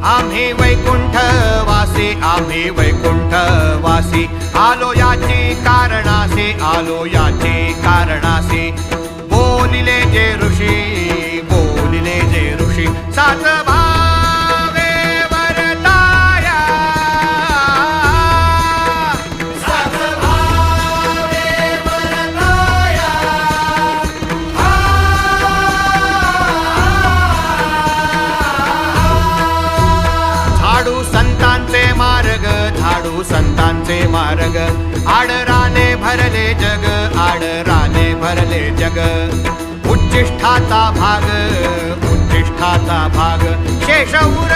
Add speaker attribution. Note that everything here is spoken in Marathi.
Speaker 1: आम्ही वैकुंठवासी, आम्ही वैकुंठवासी, आलो याची कारणासी, आलो याची कारणासी. बोलिले जे ऋषी, बोलिले जे ऋषी, सात भावे वरताया, सात भावे वरताया. झाडू संतांचे मार्ग, झाडू संतांचे मार्ग, आडराने भरले जग, आडराने भरले जग. उच्चिष्ठाचा भाग, उच्चिष्ठाचा भाग, शेष उर